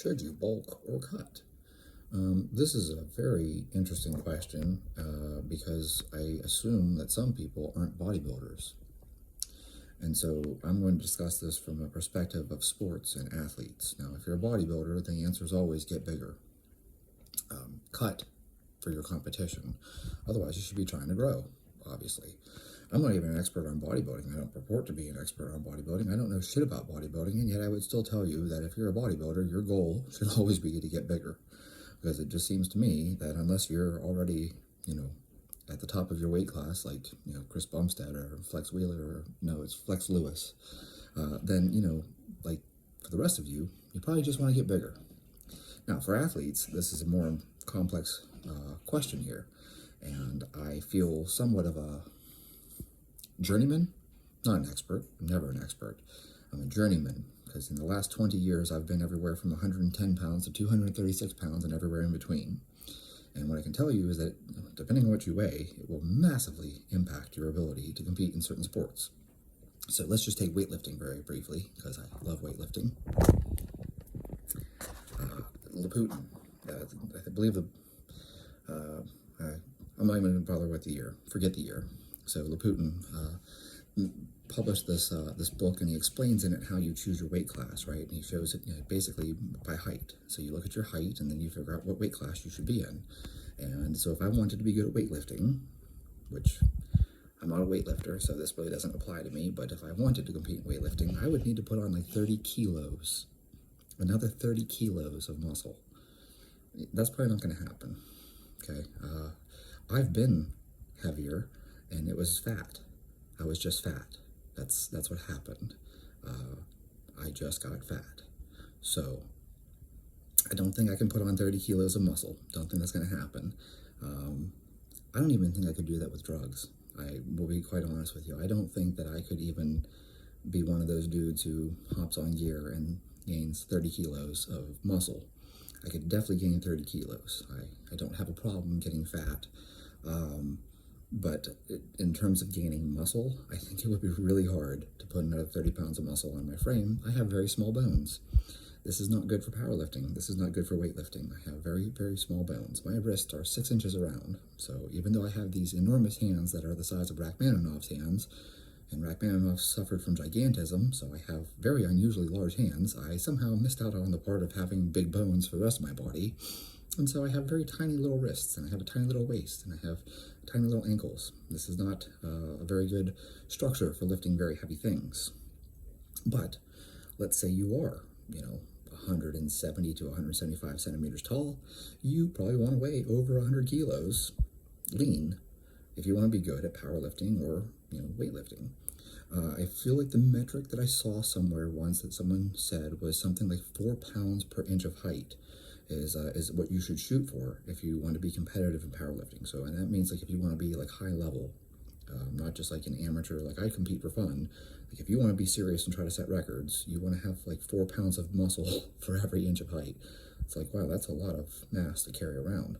Should you bulk or cut? This is a very interesting question because I assume that some people aren't bodybuilders. And so I'm going to discuss this from a perspective of sports and athletes. Now, if you're a bodybuilder, the answer is always get bigger. Cut for your competition. Otherwise, you should be trying to grow, obviously. I'm not even an expert on bodybuilding. I don't purport to be an expert on bodybuilding. I don't know shit about bodybuilding, and yet I would still tell you that if you're a bodybuilder, your goal should always be to get bigger. Because it just seems to me that unless you're already, at the top of your weight class, like, Chris Bumstead or Flex Wheeler, or, it's Flex Lewis, then, like, for the rest of you, you probably just want to get bigger. Now, for athletes, this is a more complex question here, and I feel somewhat of a journeyman, not an expert. I'm never an expert. I'm a journeyman because in the last 20 years, I've been everywhere from 110 pounds to 236 pounds and everywhere in between. And what I can tell you is that depending on what you weigh, it will massively impact your ability to compete in certain sports. So let's just take weightlifting very briefly because I love weightlifting. Laputin, I believe I'm not even going to bother with the year. Forget the year. So Laputin published this book, and he explains in it how you choose your weight class, right? And he shows it basically by height. So you look at your height, and then you figure out what weight class you should be in. And so if I wanted to be good at weightlifting, which I'm not a weightlifter, so this really doesn't apply to me, but if I wanted to compete in weightlifting, I would need to put on like 30 kilos, another 30 kilos of muscle. That's probably not going to happen, okay? I've been heavier, and it was fat. I was just fat. That's what happened. I just got fat. So I don't think I can put on 30 kilos of muscle. Don't think that's going to happen. I don't even think I could do that with drugs. I will be quite honest with you. I don't think that I could even be one of those dudes who hops on gear and gains 30 kilos of muscle. I could definitely gain 30 kilos. I don't have a problem getting fat. But in terms of gaining muscle, I think it would be really hard to put another 30 pounds of muscle on my frame. I have very small bones. This is not good for powerlifting. This is not good for weightlifting. I have very, very small bones. My wrists are 6 inches around. So even though I have these enormous hands that are the size of Rachmaninoff's hands, and Rachmaninoff suffered from gigantism, so I have very unusually large hands, I somehow missed out on the part of having big bones for the rest of my body. And so I have very tiny little wrists, and I have a tiny little waist, and I have tiny little ankles. This is not a very good structure for lifting very heavy things. But let's say you are, 170 to 175 centimeters tall. You probably want to weigh over 100 kilos lean if you want to be good at powerlifting or, weightlifting. I feel like the metric that I saw somewhere once that someone said was something like 4 pounds per inch of height is what you should shoot for if you want to be competitive in powerlifting. So, and that means like if you want to be like high level, not just like an amateur, like I compete for fun. Like if you want to be serious and try to set records, you want to have like 4 pounds of muscle for every inch of height. It's like, wow, that's a lot of mass to carry around.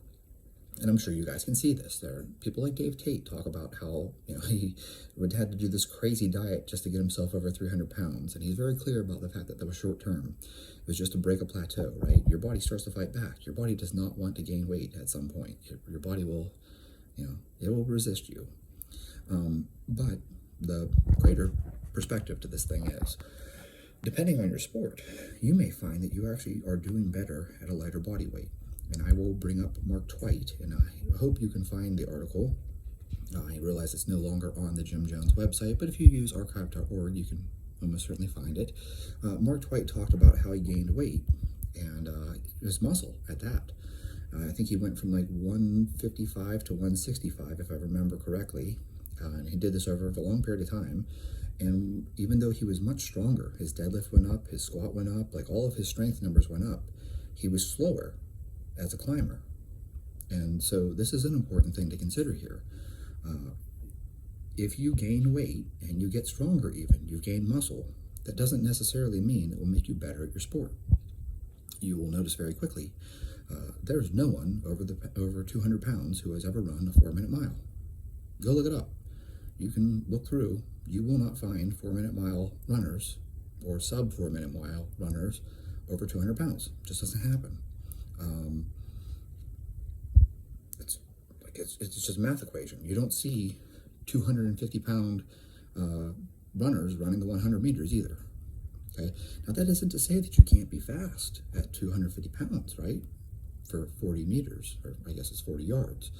And I'm sure you guys can see this. There are people like Dave Tate talk about how, he would have to do this crazy diet just to get himself over 300 pounds. And he's very clear about the fact that was short term. It was just to break a plateau, right? Your body starts to fight back. Your body does not want to gain weight at some point. Your body will, it will resist you. But the greater perspective to this thing is, depending on your sport, you may find that you actually are doing better at a lighter body weight. And I will bring up Mark Twight, and I hope you can find the article. I realize it's no longer on the Jim Jones website, but if you use archive.org, you can almost certainly find it. Mark Twight talked about how he gained weight, and his muscle at that. I think he went from like 155 to 165, if I remember correctly, and he did this over a long period of time. And even though he was much stronger, his deadlift went up, his squat went up, like all of his strength numbers went up, he was slower as a climber. And so this is an important thing to consider here. If you gain weight and you get stronger even, you gain muscle, that doesn't necessarily mean it will make you better at your sport. You will notice very quickly, there's no one over 200 pounds who has ever run a 4-minute mile. Go look it up. You can look through. You will not find 4-minute mile runners or sub 4-minute mile runners over 200 pounds. Just doesn't happen. It's just a math equation. You don't see 250-pound runners running the 100 meters either. Okay. Now that isn't to say that you can't be fast at 250 pounds, right? For 40 meters, or I guess it's 40 yards.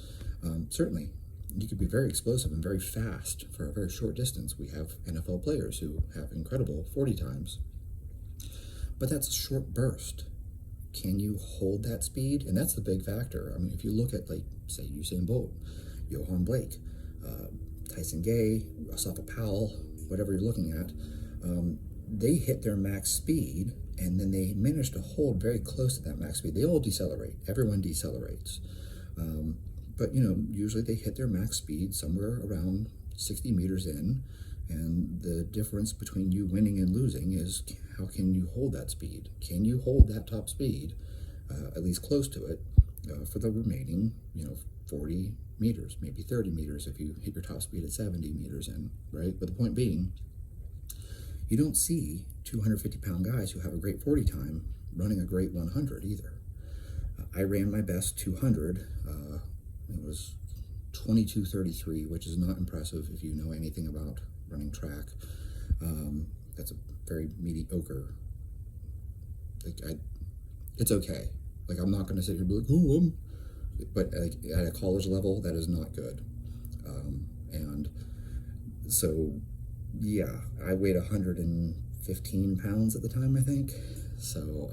Certainly, you could be very explosive and very fast for a very short distance. We have NFL players who have incredible 40 times, but that's a short burst. Can you hold that speed? And that's the big factor. I mean, if you look at, like, say, Usain Bolt, Johan Blake, Tyson Gay, Asafa Powell, whatever you're looking at, they hit their max speed, and then they manage to hold very close to that max speed. They all decelerate. Everyone decelerates. But, usually they hit their max speed somewhere around 60 meters in, and the difference between you winning and losing is how can you hold that speed? Can you hold that top speed, at least close to it, for the remaining, 40 meters, maybe 30 meters if you hit your top speed at 70 meters in, right? But the point being, you don't see 250-pound guys who have a great 40 time running a great 100 either. I ran my best 200. It was 22:33, which is not impressive if you know anything about running track. That's a very mediocre. It's okay. Like, I'm not going to sit here and be like, oh, but like, at a college level, that is not good. And so, yeah, I weighed 115 pounds at the time, I think. So,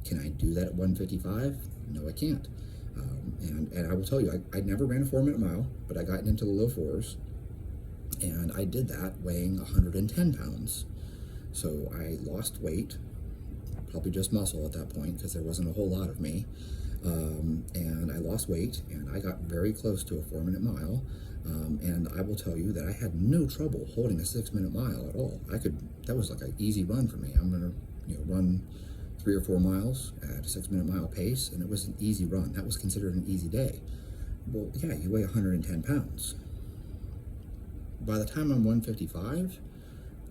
can I do that at 155? No, I can't. And I will tell you, I never ran a 4-minute mile, but I got into the low fours, and I did that weighing 110 pounds. So I lost weight, probably just muscle at that point, because there wasn't a whole lot of me. And I lost weight, and I got very close to a 4-minute mile. And I will tell you that I had no trouble holding a 6-minute mile at all. That was like an easy run for me. I'm gonna, run 3 or 4 miles at a 6-minute mile pace, and it was an easy run. That was considered an easy day. Well, yeah, you weigh 110 pounds. By the time I'm 155,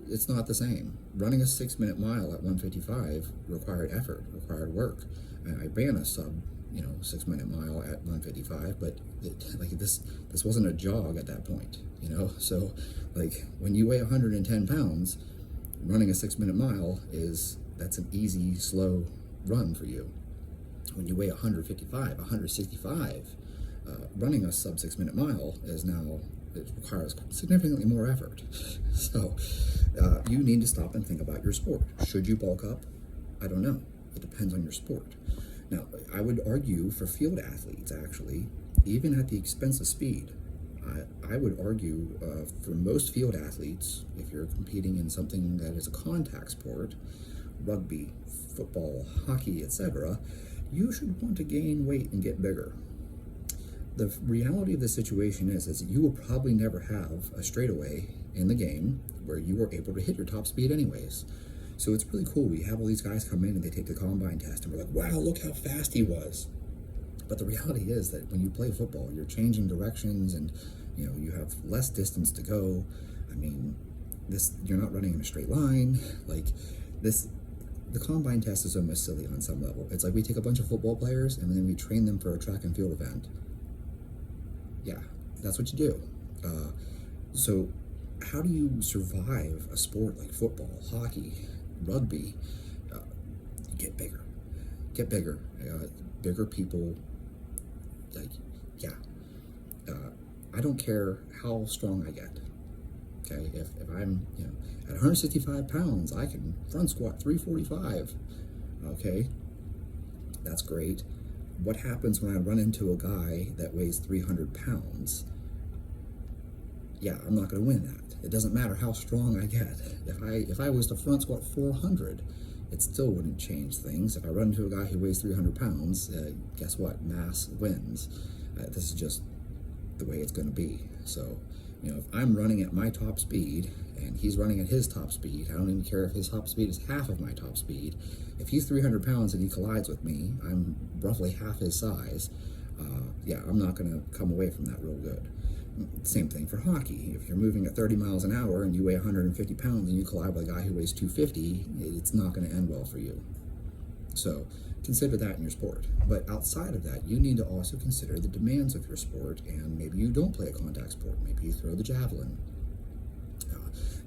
it's not the same. Running a 6-minute mile at 155 required effort, required work. I ran a sub, 6-minute mile at 155, but this wasn't a jog at that point, So, when you weigh 110 pounds, running a 6-minute mile that's an easy, slow run for you. When you weigh 155, 165, running a sub 6-minute mile it requires significantly more effort. So you need to stop and think about your sport. Should you bulk up? I don't know. It depends on your sport. Now, I would argue for field athletes, actually, even at the expense of speed, I would argue for most field athletes, if you're competing in something that is a contact sport, rugby, football, hockey, etc., you should want to gain weight and get bigger. The reality of the situation is that you will probably never have a straightaway in the game where you were able to hit your top speed anyways. So it's really cool. We have all these guys come in and they take the combine test and we're like, wow, look how fast he was. But the reality is that when you play football, you're changing directions and you have less distance to go. I mean, you're not running in a straight line. The combine test is almost silly on some level. It's like we take a bunch of football players and then we train them for a track and field event. Yeah, that's what you do. So how do you survive a sport like football, hockey, rugby? Get bigger. Get bigger. Bigger people, I don't care how strong I get. Okay, if I'm, at 165 pounds, I can front squat 345. Okay, that's great. What happens when I run into a guy that weighs 300 pounds? Yeah, I'm not going to win that. It doesn't matter how strong I get. If I was to front squat 400, it still wouldn't change things. If I run into a guy who weighs 300 pounds, guess what? Mass wins. This is just the way it's going to be. So, if I'm running at my top speed and he's running at his top speed, I don't even care if his top speed is half of my top speed. If he's 300 pounds and he collides with me, I'm roughly half his size. I'm not going to come away from that real good. Same thing for hockey. If you're moving at 30 miles an hour and you weigh 150 pounds and you collide with a guy who weighs 250, it's not going to end well for you. So consider that in your sport. But outside of that, you need to also consider the demands of your sport, and maybe you don't play a contact sport. Maybe you throw the javelin.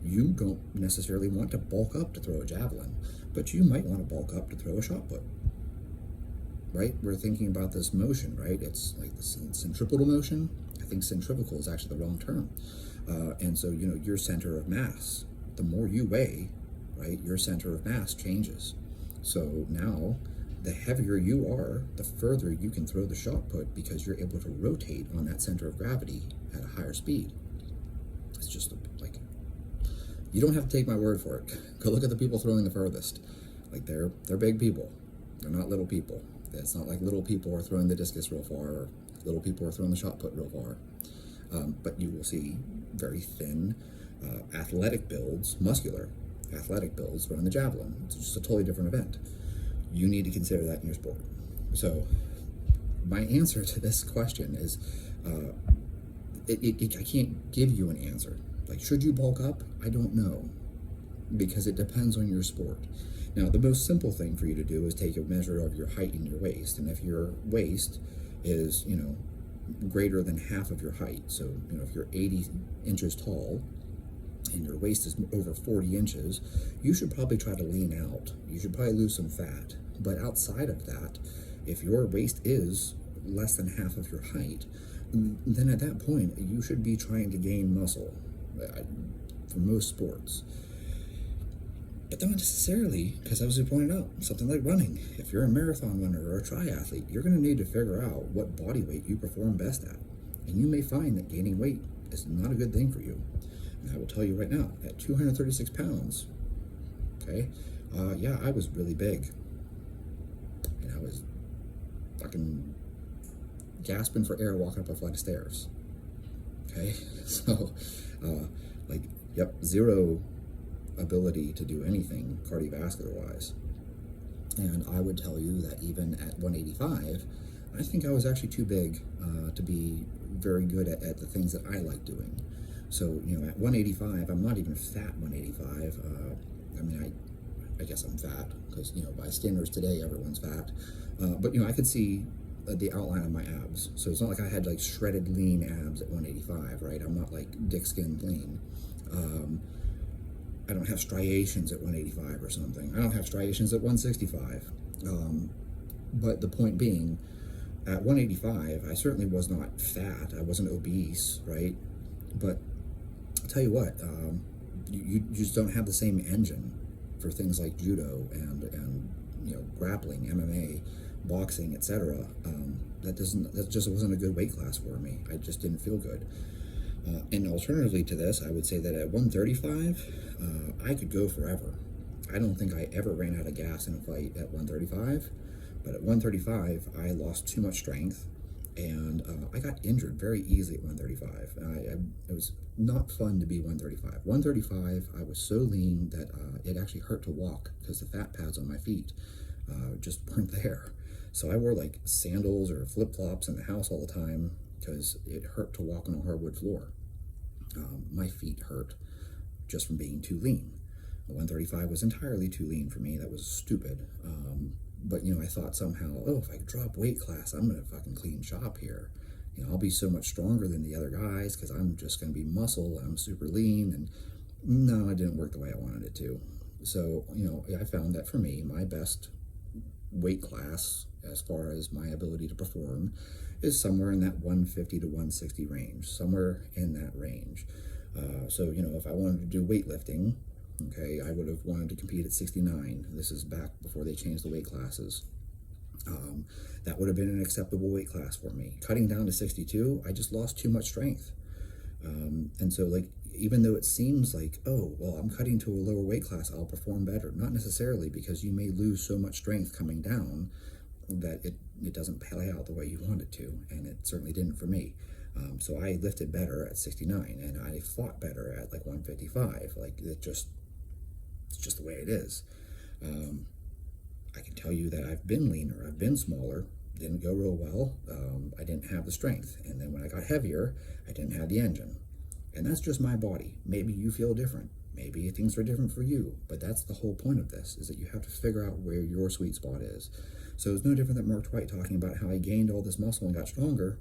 You don't necessarily want to bulk up to throw a javelin, but you might want to bulk up to throw a shot put. Right? We're thinking about this motion, right? It's like the centripetal motion. I think centrifugal is actually the wrong term. And so, your center of mass, the more you weigh, right, your center of mass changes. So now, the heavier you are, the further you can throw the shot put because you're able to rotate on that center of gravity at a higher speed. It's just like, you don't have to take my word for it. Go look at the people throwing the furthest. Like, they're big people. They're not little people. It's not like little people are throwing the discus real far, or little people are throwing the shot put real far. But you will see very thin, athletic builds, muscular athletic builds throwing the javelin. It's just a totally different event. You need to consider that in your sport. So my answer to this question is, I can't give you an answer. Like, should you bulk up? I don't know, because it depends on your sport. Now, the most simple thing for you to do is take a measure of your height and your waist. And if your waist is, greater than half of your height, so, if you're 80 inches tall and your waist is over 40 inches, you should probably try to lean out. You should probably lose some fat. But outside of that, if your waist is less than half of your height, then at that point, you should be trying to gain muscle for most sports. But not necessarily, because as we pointed out, something like running. If you're a marathon runner or a triathlete, you're going to need to figure out what body weight you perform best at. And you may find that gaining weight is not a good thing for you. And I will tell you right now, at 236 pounds, okay, I was really big. And I was fucking gasping for air walking up a flight of stairs. Okay, so, zero ability to do anything cardiovascular wise. And I would tell you that even at 185, I think I was actually too big to be very good at the things that I like doing. So, at 185, I'm not even fat 185. I guess I'm fat because, by standards today, everyone's fat. But, I could see the outline of my abs. So it's not like I had like shredded lean abs at 185, right? I'm not like dick skin lean. I don't have striations at 185 or something. I don't have striations at 165. But the point being, at 185, I certainly was not fat. I wasn't obese, right? But I'll tell you what, you just don't have the same engine for things like judo and grappling, MMA, boxing, etc. That just wasn't a good weight class for me. I just didn't feel good. And alternatively to this, I would say that at 135, I could go forever. I don't think I ever ran out of gas in a fight at 135, but at 135, I lost too much strength, and I got injured very easily at 135. It was not fun to be 135. 135, I was so lean that it actually hurt to walk because the fat pads on my feet just weren't there. So I wore like sandals or flip-flops in the house all the time because it hurt to walk on a hardwood floor. My feet hurt just from being too lean. 135 was entirely too lean for me. That was stupid. But I thought somehow, if I drop weight class, I'm gonna fucking clean shop here. I'll be so much stronger than the other guys because I'm just gonna be muscle and I'm super lean. And no, it didn't work the way I wanted it to. So I found that for me, my best weight class as far as my ability to perform is somewhere in that 150 to 160 range, somewhere in that range. So if I wanted to do weightlifting, okay, I would have wanted to compete at 69. This is back before they changed the weight classes. That would have been an acceptable weight class for me. Cutting down to 62, I just lost too much strength. And so even though it seems like, I'm cutting to a lower weight class, I'll perform better. Not necessarily, because you may lose so much strength coming down that it doesn't play out the way you want it to, and it certainly didn't for me. So I lifted better at 69, and I fought better at 155. It's just the way it is. I can tell you that I've been leaner, I've been smaller, didn't go real well. I didn't have the strength. And then when I got heavier, I didn't have the engine. And that's just my body. Maybe you feel different. Maybe things are different for you. But that's the whole point of this, is that you have to figure out where your sweet spot is. So it's no different than Mark Twight talking about how he gained all this muscle and got stronger,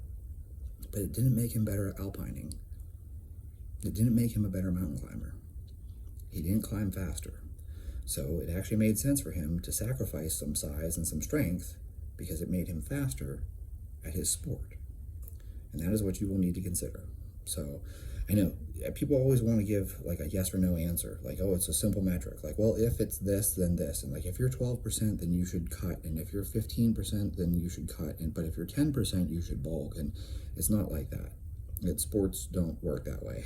but it didn't make him better at alpining. It didn't make him a better mountain climber. He didn't climb faster. So it actually made sense for him to sacrifice some size and some strength because it made him faster at his sport. And that is what you will need to consider. So I know people always want to give like a yes or no answer. Like, oh, it's a simple metric. Like, well, if it's this, then this. And like, if you're 12%, then you should cut. And if you're 15%, then you should cut. But if you're 10%, you should bulk. And it's not like that. Sports don't work that way.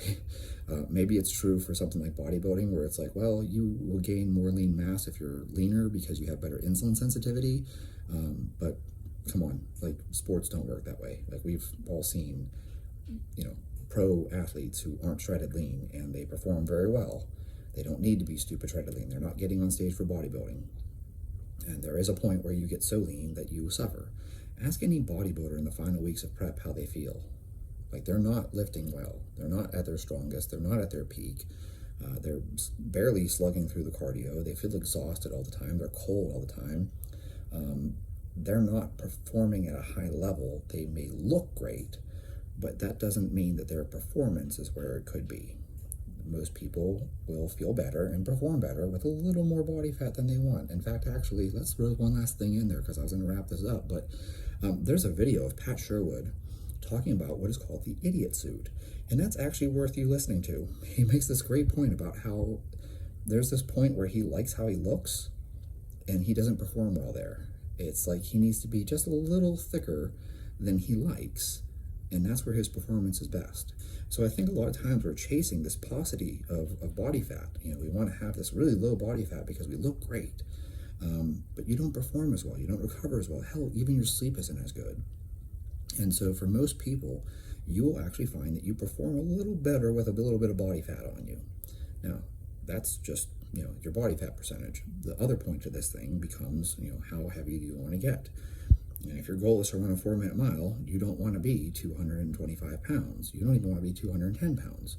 Maybe it's true for something like bodybuilding, where it's like, well, you will gain more lean mass if you're leaner because you have better insulin sensitivity. But come on, like, sports don't work that way. Like, we've all seen, pro athletes who aren't shredded lean and they perform very well. They don't need to be stupid shredded lean. They're not getting on stage for bodybuilding. And there is a point where you get so lean that you suffer. Ask any bodybuilder in the final weeks of prep how they feel. Like, they're not lifting well. They're not at their strongest. They're not at their peak. They're barely slugging through the cardio. They feel exhausted all the time. They're cold all the time. They're not performing at a high level. They may look great, but that doesn't mean that their performance is where it could be. Most people will feel better and perform better with a little more body fat than they want. In fact, actually, let's throw one last thing in there because I was going to wrap this up. But there's a video of Pat Sherwood talking about what is called the idiot suit. And that's actually worth you listening to. He makes this great point about how there's this point where he likes how he looks and he doesn't perform well there. It's like he needs to be just a little thicker than he likes, and that's where his performance is best. So I think a lot of times we're chasing this paucity of body fat. We want to have this really low body fat because we look great, but you don't perform as well. You don't recover as well. Hell, even your sleep isn't as good. And so for most people, you will actually find that you perform a little better with a little bit of body fat on you. Now, that's just, your body fat percentage. The other point to this thing becomes, how heavy do you want to get? And if your goal is to run a 4-minute mile, you don't want to be 225 pounds. You don't even want to be 210 pounds.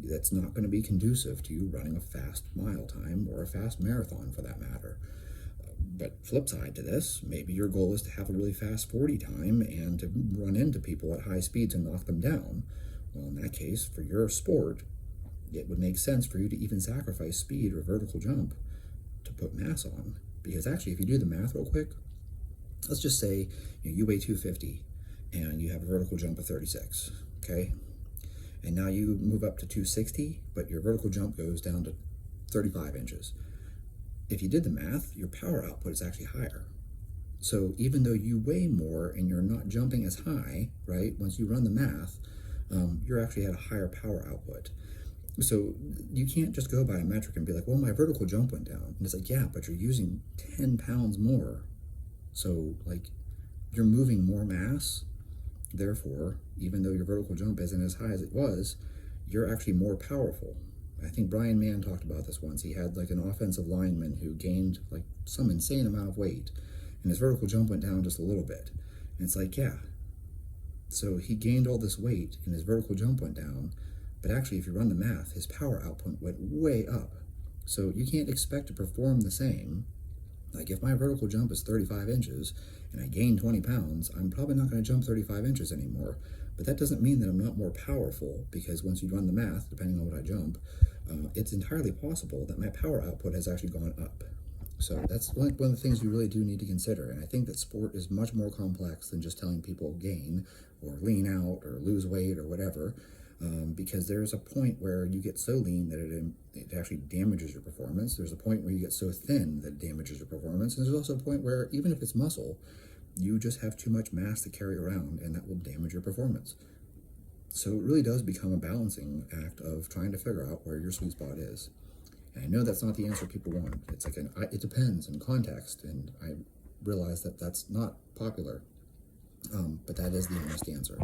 That's not going to be conducive to you running a fast mile time or a fast marathon for that matter. But flip side to this, maybe your goal is to have a really fast 40 time and to run into people at high speeds and knock them down. Well, in that case, for your sport, it would make sense for you to even sacrifice speed or vertical jump to put mass on. Because actually, if you do the math real quick, let's just say you weigh 250 and you have a vertical jump of 36, okay? And now you move up to 260, but your vertical jump goes down to 35 inches. If you did the math, your power output is actually higher. So even though you weigh more and you're not jumping as high, right, once you run the math, you're actually at a higher power output. So you can't just go by a metric and be like, well, my vertical jump went down. And it's like, yeah, but you're using 10 pounds more. So, like, you're moving more mass. Therefore, even though your vertical jump isn't as high as it was, you're actually more powerful. I think Brian Mann talked about this once. He had like an offensive lineman who gained like some insane amount of weight, and his vertical jump went down just a little bit. And it's like, yeah. So he gained all this weight and his vertical jump went down, but actually if you run the math, his power output went way up. So you can't expect to perform the same. Like, if my vertical jump is 35 inches and I gain 20 pounds, I'm probably not going to jump 35 inches anymore. But that doesn't mean that I'm not more powerful, because once you run the math, depending on what I jump, it's entirely possible that my power output has actually gone up. So that's one of the things you really do need to consider. And I think that sport is much more complex than just telling people gain or lean out or lose weight or whatever. Because there's a point where you get so lean that it actually damages your performance. There's a point where you get so thin that it damages your performance. And there's also a point where, even if it's muscle, you just have too much mass to carry around, and that will damage your performance. So it really does become a balancing act of trying to figure out where your sweet spot is. And I know that's not the answer people want. It's like it depends in context, and I realize that that's not popular, but that is the honest answer.